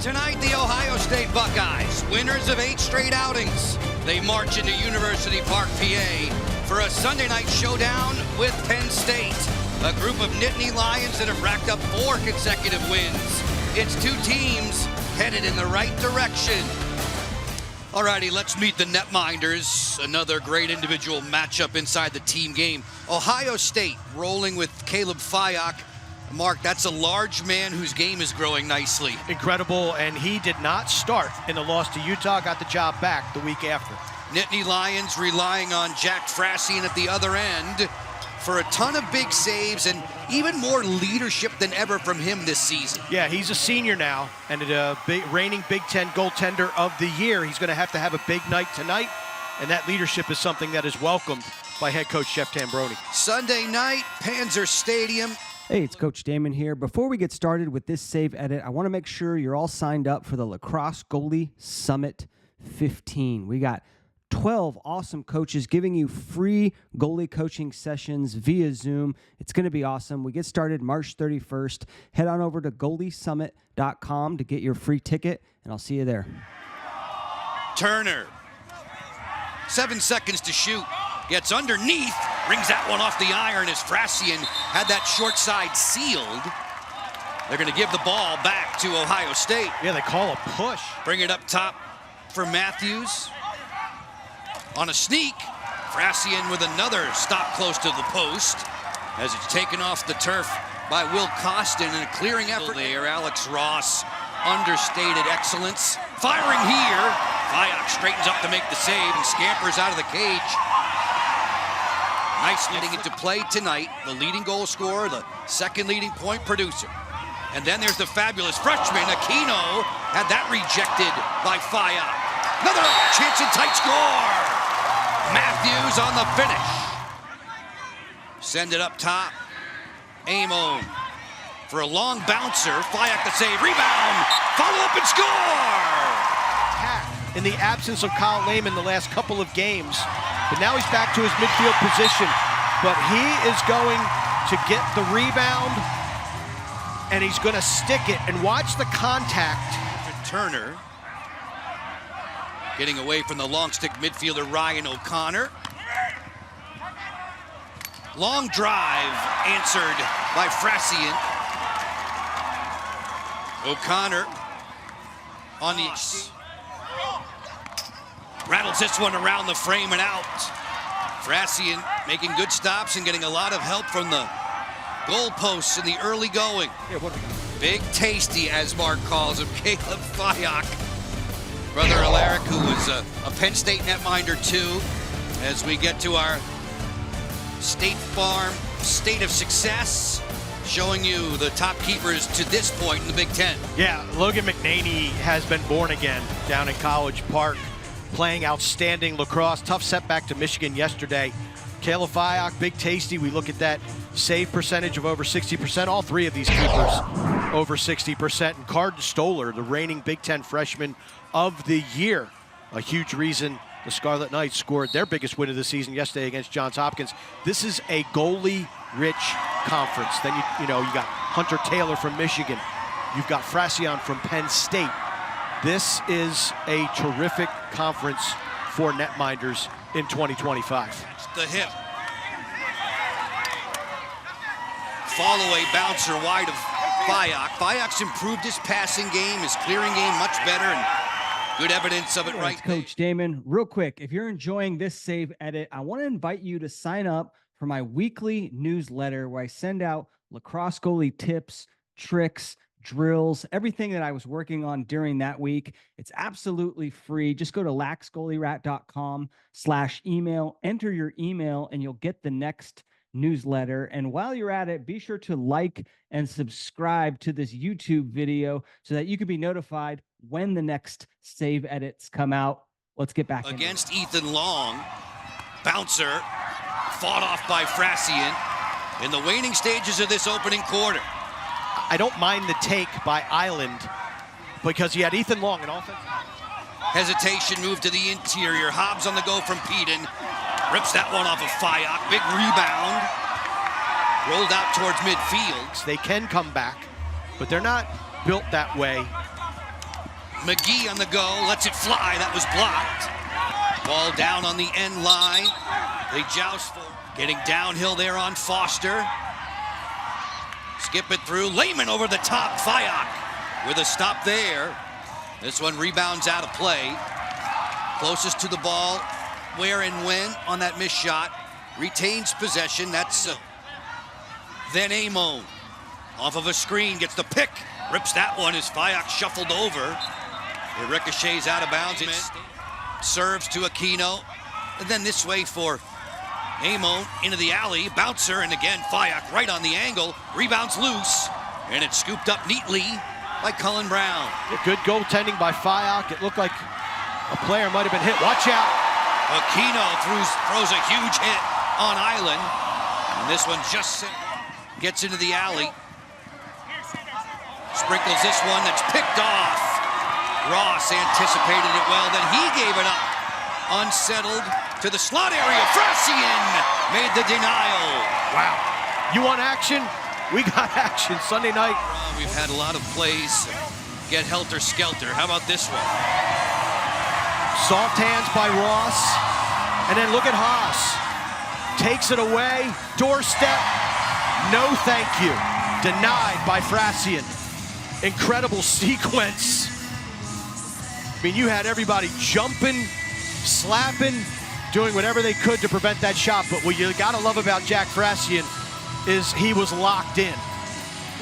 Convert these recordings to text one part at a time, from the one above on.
Tonight, the Ohio State Buckeyes, winners of 8 straight outings. They march into University Park, PA for a Sunday night showdown with Penn State, a group of Nittany Lions that have racked up 4 consecutive wins. It's 2 teams headed in the right direction. Alrighty, let's meet the netminders. Another great individual matchup inside the team game. Ohio State rolling with Caleb Fyock. Mark, that's a large man whose game is growing nicely. Incredible, and he did not start in the loss to Utah, got the job back the week after. Nittany Lions relying on Jack Fracyon at the other end for a ton of big saves and even more leadership than ever from him this season. Yeah, he's a senior now, and a reigning Big Ten goaltender of the year. He's going to have a big night tonight, and that leadership is something that is welcomed by head coach Jeff Tambroni. Sunday night, Panzer Stadium. Hey, it's Coach Damon here. Before we get started with this save edit, I want to make sure you're all signed up for the Lacrosse Goalie Summit 15. We got 12 awesome coaches giving you free goalie coaching sessions via Zoom. It's going to be awesome. We get started March 31st. Head on over to goaliesummit.com to get your free ticket, and I'll see you there. Turner, 7 seconds to shoot. Gets underneath, rings that one off the iron as Fracyon had that short side sealed. They're going to give the ball back to Ohio State. Yeah, they call a push. Bring it up top for Matthews. On a sneak, Fracyon with another stop close to the post as it's taken off the turf by Will Costin in a clearing effort there. Alex Ross, understated excellence. Firing here. Fyock straightens up to make the save and scampers out of the cage. Nice getting into play tonight. The leading goal scorer, the second leading point producer. And then there's the fabulous freshman, Aquino, had that rejected by Fyock. Another chance and tight score. Matthews on the finish. Send it up top. Amo for a long bouncer. Fyock the save. Rebound. Follow up and score. In the absence of Kyle Lehman the last couple of games, but now he's back to his midfield position. But he is going to get the rebound, and he's going to stick it. And watch the contact. Turner getting away from the long stick midfielder Ryan O'Connor. Long drive answered by Fracyon. O'Connor on the rattles this one around the frame and out. Fracyon making good stops and getting a lot of help from the goalposts in the early going. Big tasty, as Mark calls him, Caleb Fyock. Brother Alaric, who was a Penn State netminder too, as we get to our State Farm State of Success, showing you the top keepers to this point in the Big Ten. Yeah, Logan McNaney has been born again down in College Park, playing outstanding lacrosse. Tough setback to Michigan yesterday. Caleb Fyock, big tasty. We look at that save percentage of over 60%. All 3 of these keepers over 60%. And Cardin Stoller, the reigning Big Ten freshman of the year. A huge reason the Scarlet Knights scored their biggest win of the season yesterday against Johns Hopkins. This is a goalie-rich conference. Then you got Hunter Taylor from Michigan. You've got Fracyon from Penn State. This is a terrific conference for netminders in 2025. That's the hip. Fall-away bouncer wide of Fyock. Fyock's improved his passing game, his clearing game much better, and good evidence of it right now. Coach Damon, real quick, if you're enjoying this save edit, I want to invite you to sign up for my weekly newsletter where I send out lacrosse goalie tips, tricks, drills, everything that I was working on during that week. It's absolutely free. Just go to laxgoalierat.com/email, enter your email, and you'll get the next newsletter. And while you're at it, be sure to like and subscribe to this YouTube video so that you can be notified when the next save edits come out. Let's get back against Ethan Long. Bouncer fought off by Fracyon in the waning stages of this opening quarter. I don't mind the take by Island because he had Ethan Long in offense. Hesitation, move to the interior. Hobbs on the go from Peden. Rips that one off of Fyock. Big rebound. Rolled out towards midfield. They can come back, but they're not built that way McGee on the go, lets it fly, that was blocked. Ball down on the end line. They joust for getting downhill there on Foster. Skip it through, Lehman over the top, Fyock with a stop there. This one rebounds out of play. Closest to the ball, where and when on that missed shot. Retains possession, that's then Amon. Off of a screen, gets the pick. Rips that one as Fyock shuffled over. It ricochets out of bounds. It serves to Aquino. And then this way for Amon into the alley. Bouncer, and again, Fyock right on the angle. Rebounds loose, and it's scooped up neatly by Cullen Brown. Good goaltending by Fyock. It looked like a player might have been hit. Watch out. Aquino throws a huge hit on Island. And this one just gets into the alley. Sprinkles this one that's picked off. Ross anticipated it well, then he gave it up. Unsettled to the slot area. Fracyon made the denial. Wow. You want action? We got action Sunday night. We've had a lot of plays get helter-skelter. How about this one? Soft hands by Ross. And then look at Haas. Takes it away. Doorstep. No thank you. Denied by Fracyon. Incredible sequence. I mean, you had everybody jumping, slapping, doing whatever they could to prevent that shot. But what you gotta love about Jack Fracyon is he was locked in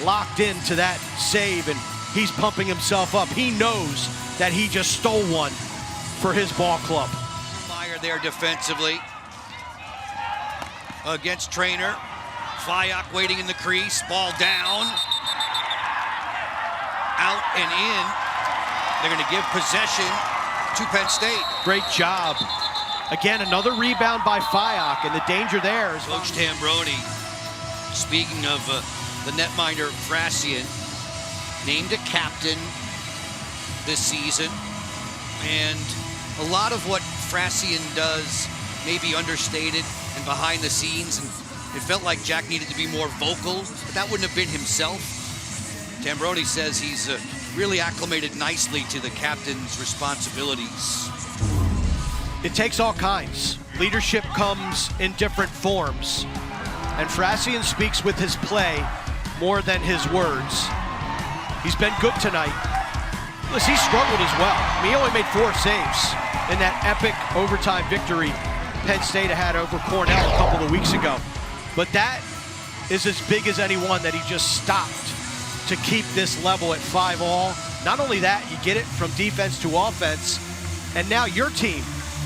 to that save, and he's pumping himself up. He knows that he just stole one for his ball club. Meyer there defensively against Trainer. Fyock waiting in the crease, ball down, out and in. They're going to give possession to Penn State. Great job. Again, another rebound by Fyock, and the danger there is Coach Tambroni, speaking of the netminder Fracyon, named a captain this season, and a lot of what Fracyon does may be understated and behind the scenes, and it felt like Jack needed to be more vocal, but that wouldn't have been himself. Tambroni says he's really acclimated nicely to the captain's responsibilities. It takes all kinds. Leadership comes in different forms, and Fracyon speaks with his play more than his words. He's been good tonight. Listen, he struggled as well. I mean, he only made 4 saves in that epic overtime victory Penn State had over Cornell a couple of weeks ago. But that is as big as anyone that he just stopped to keep this level at 5-all. Not only that, you get it from defense to offense, and now your team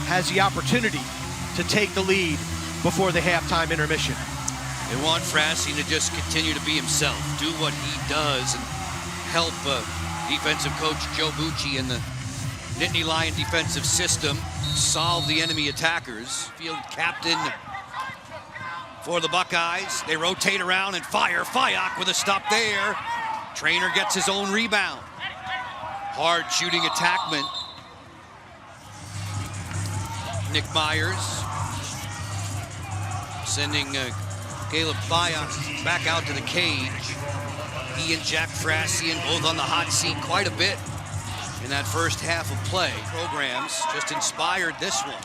has the opportunity to take the lead before the halftime intermission. They want Fracyon to just continue to be himself, do what he does, and help defensive coach Joe Bucci and the Nittany Lion defensive system solve the enemy attackers. Field captain for the Buckeyes. They rotate around and fire. Fyock with a stop there. Trainer gets his own rebound. Hard shooting attackman. Nick Myers sending Caleb Fyock back out to the cage. He and Jack Fracyon both on the hot seat quite a bit in that first half of play. Programs just inspired this one.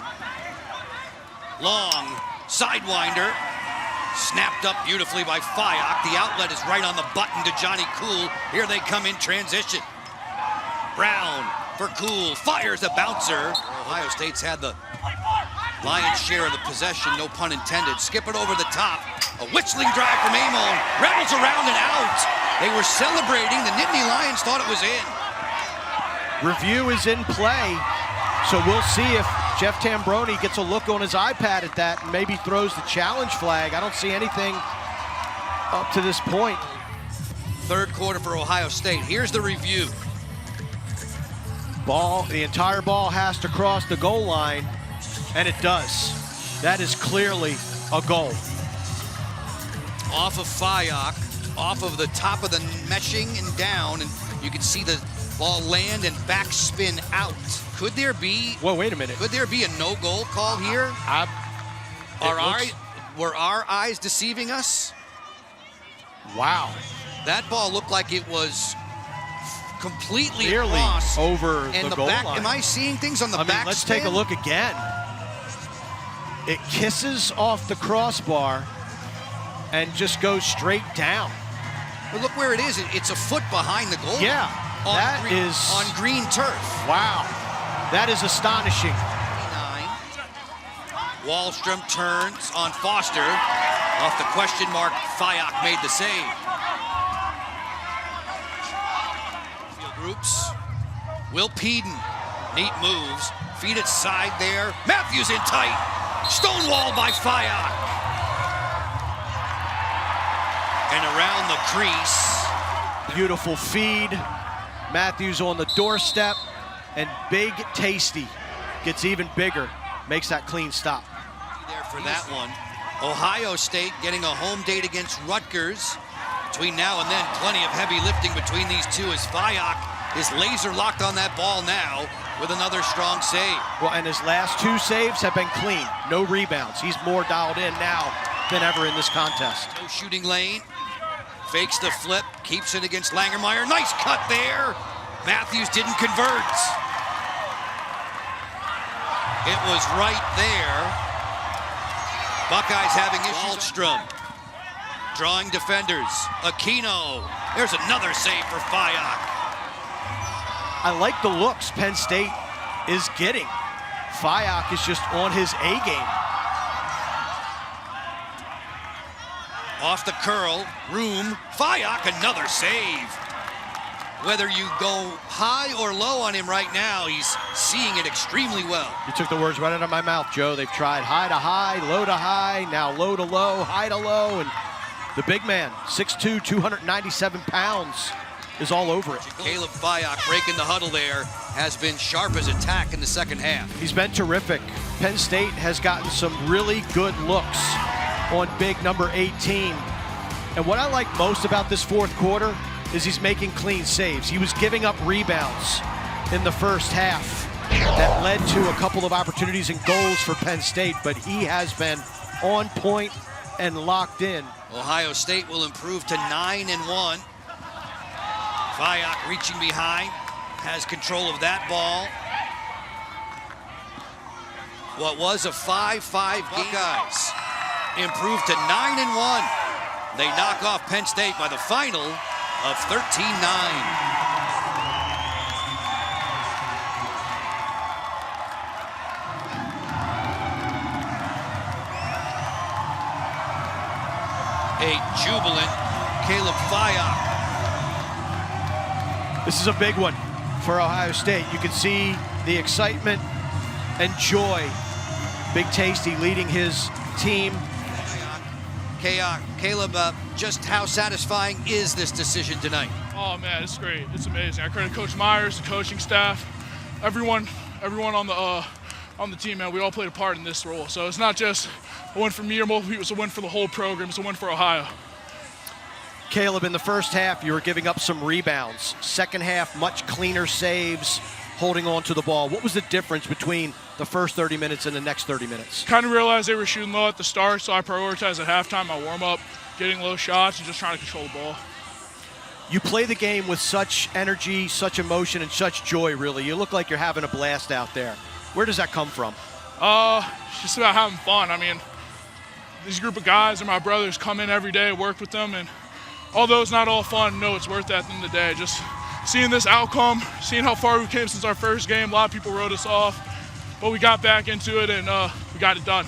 Long sidewinder, snapped up beautifully by Fyock. The outlet is right on the button to Johnny Cool. Here they come in transition. Brown for Cool, fires the bouncer. Ohio State's had the lion's share of the possession, no pun intended. Skip it over the top. A whistling drive from Amon. Rebels around and out. They were celebrating. The Nittany Lions thought it was in. Review is in play, so we'll see if Jeff Tambroni gets a look on his iPad at that and maybe throws the challenge flag. I don't see anything up to this point. Third quarter for Ohio State. Here's the review. The entire ball has to cross the goal line, and it does. That is clearly a goal. Off of Fyock, off of the top of the meshing and down, and you can see the ball land and backspin out. Could there be... Well, wait a minute. Could there be a no-goal call here? Were our eyes deceiving us? Wow. That ball looked like it was completely Clearly across. over and the goal back. line. Am I seeing things on the I mean, back? let's take a look again. It kisses off the crossbar and just goes straight down. But look where it is. It's a foot behind the goal. Yeah, that is on green turf. Wow, that is astonishing. 29. Wallstrom turns on Foster. Off the question mark, Fyock made the save. Field groups. Will Peden. Neat moves. Feed it side there. Matthews in tight. Stonewalled by Fyock. And around the crease. Beautiful feed. Matthews on the doorstep. And Big Tasty gets even bigger. Makes that clean stop. There for that one. Ohio State getting a home date against Rutgers. Between now and then, plenty of heavy lifting between these two as Fyock is laser locked on that ball now with another strong save. Well, and his last 2 saves have been clean. No rebounds. He's more dialed in now than ever in this contest. No shooting lane. Fakes the flip. Keeps it against Langermeyer. Nice cut there. Matthews didn't convert. It was right there. Buckeyes having issues. Wallstrom drawing defenders. Aquino. There's another save for Fyock. I like the looks Penn State is getting. Fyock is just on his A game. Off the curl, room, Fyock, another save. Whether you go high or low on him right now, he's seeing it extremely well. You took the words right out of my mouth, Joe. They've tried high to high, low to high, now low to low, high to low, and the big man, 6'2", 297 pounds, is all over it. Caleb Fyock breaking the huddle there, has been sharp as a tack in the second half. He's been terrific. Penn State has gotten some really good looks on big number 18. And what I like most about this fourth quarter is he's making clean saves. He was giving up rebounds in the first half that led to a couple of opportunities and goals for Penn State, but he has been on point and locked in. Ohio State will improve to 9-1. Fyock reaching behind, has control of that ball. What was a 5-5 game, guys, improved to 9-1. They knock off Penn State by the final of 13-9. A jubilant Caleb Fyock. This is a big one for Ohio State. You can see the excitement and joy. Big Tasty leading his team. Caleb, just how satisfying is this decision tonight? Oh man, it's great. It's amazing. I credit Coach Myers, the coaching staff, everyone on the team, man. We all played a part in this role. So it's not just a win for me or multiple people. It's a win for the whole program. It's a win for Ohio. Caleb, in the first half, you were giving up some rebounds. Second half, much cleaner saves, holding on to the ball. What was the difference between the first 30 minutes and the next 30 minutes? Kind of realized they were shooting low at the start, so I prioritized at halftime my warm-up, getting low shots and just trying to control the ball. You play the game with such energy, such emotion, and such joy, really. You look like you're having a blast out there. Where does that come from? It's just about having fun. I mean, this group of guys and my brothers come in every day, work with them, and although it's not all fun, no, it's worth that at the end of the day. Just seeing this outcome, seeing how far we came since our first game. A lot of people wrote us off, but we got back into it and we got it done.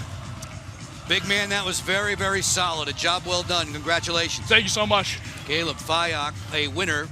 Big man, that was very, very solid. A job well done. Congratulations. Thank you so much. Caleb Fyock, a winner